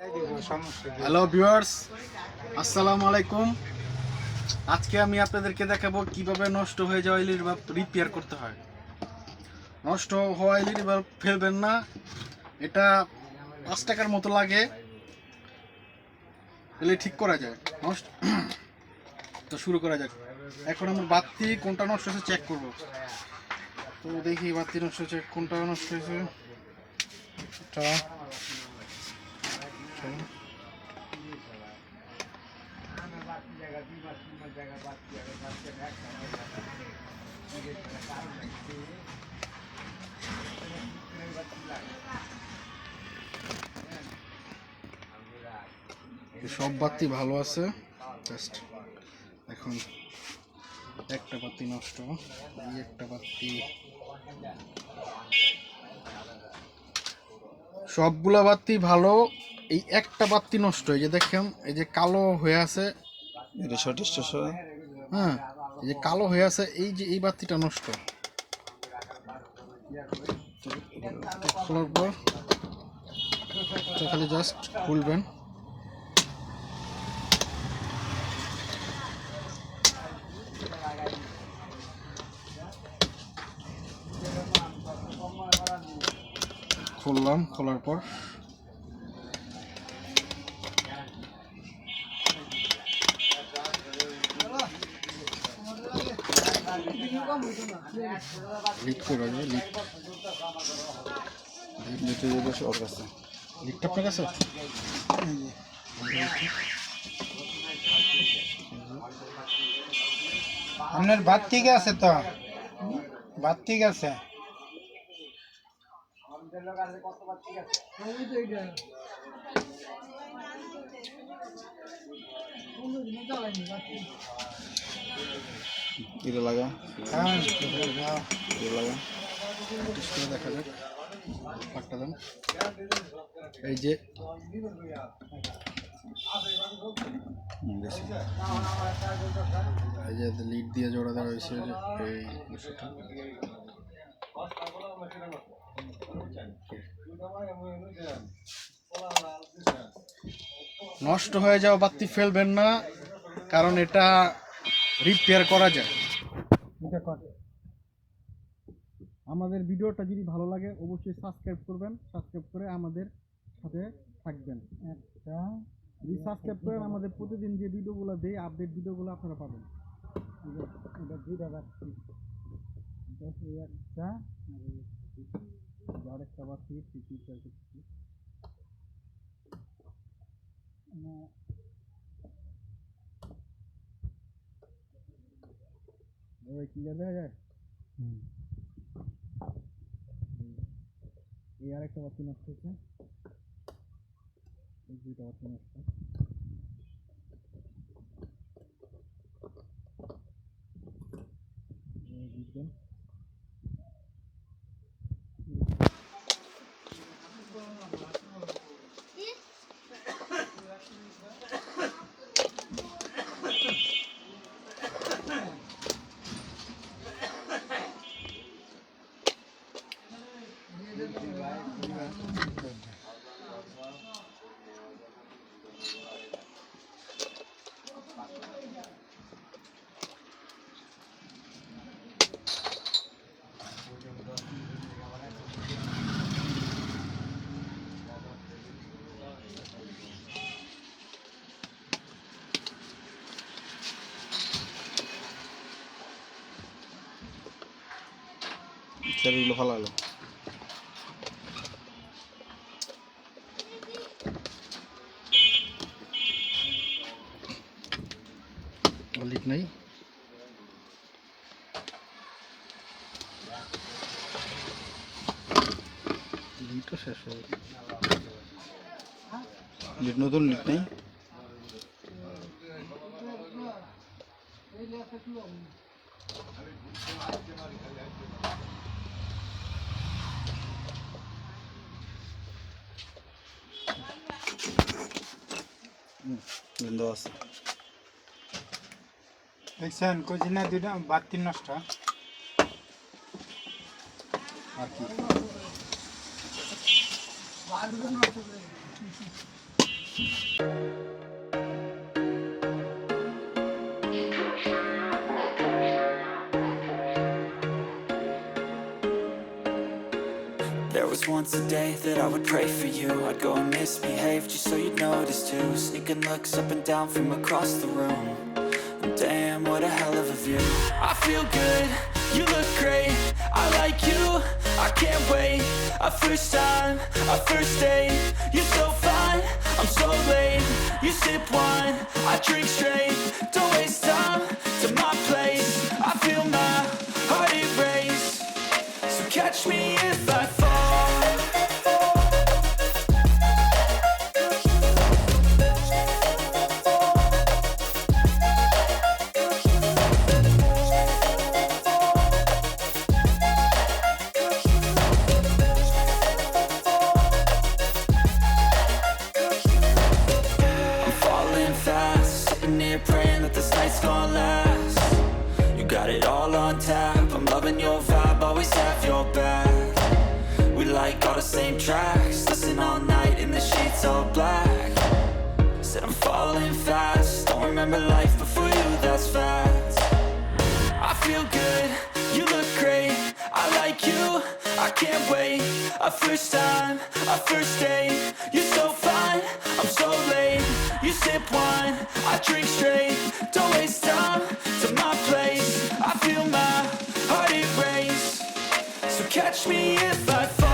Hello viewers, আসসালামু আলাইকুম। আজকে আমি আপনাদেরকে দেখাবো কিভাবে নষ্ট হয়ে যাওয়া এলইডি বাল্ব রিপেয়ার করতে হয়। নষ্ট হওয়া এলইডি বাল্ব ফেলবেন না, এটা 5 টাকার মতো লাগে, এলে ঠিক করা যায়। নষ্ট তো শুরু করা যাক। এখন আমরা বাতি কোনটা নষ্ট হয়েছে চেক করব। তো দেখি বাতি নষ্ট হয়েছে, কোনটা নষ্ট হয়েছে। এটা সব বাতি ভালো আছে, জাস্ট এখন একটা বাতি নষ্ট। এই একটা বাতি, সবগুলা বাতি ভালো, এই একটা বাতি নষ্ট। এই যে দেখেন, এই যে কালো হয়ে আছে, এটা সঠিক হ্যাঁ, এই যে কালো হয়ে আছে, এই যে এই বাতিটা নষ্ট। খোলার পর খালি জাস্ট খুলবেন। খুললাম, খোলার পর লিড করে লিডটা আপনার কাছে। আপনার ভাত ঠিক আছে তো? ভাত ঠিক আছে? এটা লাগা, হ্যাঁ, এটা লাগা। দেখা যাক, পাকটা দেন। এই যে এই যে লিড দিয়ে জোড়া দেওয়া হয়েছে, যে এই বিষয়টা নষ্ট হয়ে যাওয়া বাতি ফেলবেন না, কারণ এটা রিপেয়ার করা যায়। আমাদের ভিডিওটা যদি ভালো লাগে অবশ্যই সাবস্ক্রাইব করবেন, সাবস্ক্রাইব করে আমাদের সাথে থাকবেন। একটা যদি সাবস্ক্রাইব করেন, আমাদের প্রতিদিন যে ভিডিওগুলো দেই, আপডেট ভিডিওগুলো আপনারা পাবেন। এটা দুইটা বাতি, একটা আর একটা বাতি ক্লিয়ার দেখা যায়। এই আর একটা বাতি নষ্ট হয়েছে, এই দুইটা বাতি নষ্ট। বুঝবেন, এগুলো ভালো হলো। লিক নাই। লিডটা শেষ হয়ে গেছে, লিড নতুন লিড নেই। আছে দেখছেন কোচিনা দুইটা বাতি নষ্ট। আর কি There was once a day that I would pray for you. I'd go and misbehave just so you'd notice too. Sneaking looks up and down from across the room. And damn, what a hell of a view. I feel good, you look great, I like you, I can't wait. A first time, a first date, you're so fine, I'm so late. You sip wine, I drink straight, don't waste time to my place. I feel my heart erase, so catch me if I fall. I'm falling fast, sitting here praying that this night's gonna last. You got it all on tap, I'm loving your vibe, always have your back. We like all the same tracks, listen all night in the sheets all black. Said I'm falling fast, don't remember life before you, that's fact. I feel good, you look great, I like you, I can't wait. A first time, a first date, you're so fine, I'm so late. You sip wine, I drink straight, don't waste time to my place. I feel my heart erase, so catch me if I fall.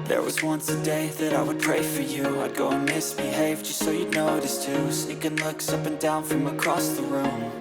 There was once a day that I would pray for you. I'd go and misbehave just so you'd notice too. Sneaking looks up and down from across the room.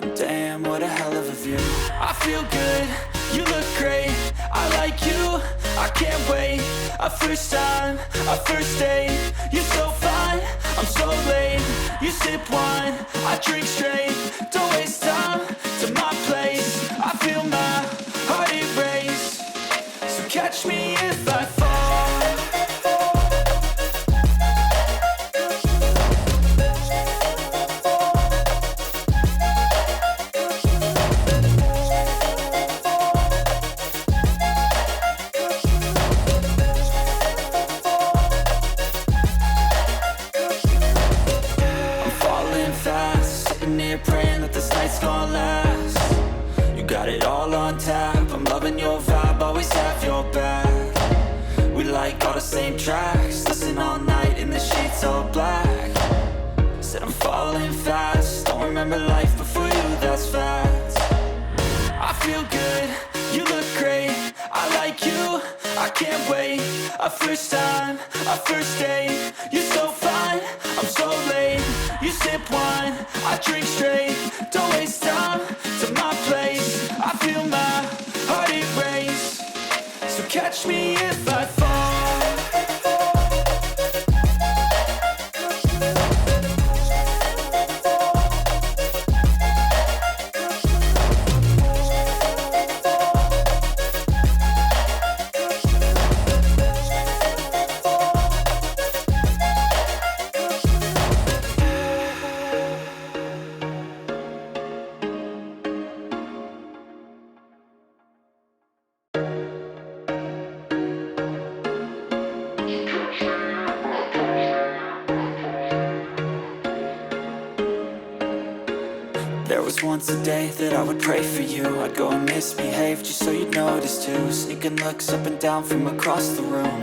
And damn, what a hell of a view. I feel good, you look great, I like you, I can't wait. A first time, a first date, you're so fine, I'm so late. You sip wine, I drink straight, don't waste time to my place. I feel my heart erase, so catch me if I fall. Praying that this night's gonna last. You got it all on tap, I'm loving your vibe, always have your back. We like all the same tracks, listen all night in the sheets all black. Said I'm falling fast, don't remember life before you, that's fact. I feel good, you look great, I like you, I can't wait. A first time, a first date, you're so fine, I'm so late. You sip wine, I drink straight, don't waste time to my place. I feel my heart erase, so catch me if I fall. There was once a day that I would pray for you. I'd go and misbehave just so you'd notice too. Sneaking looks up and down from across the room.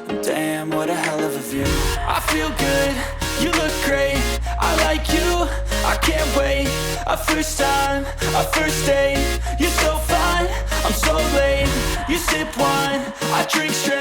And damn, what a hell of a view. I feel good, you look great, I like you, I can't wait. A first time, a first date, you're so fine, I'm so late. You sip wine, I drink straight,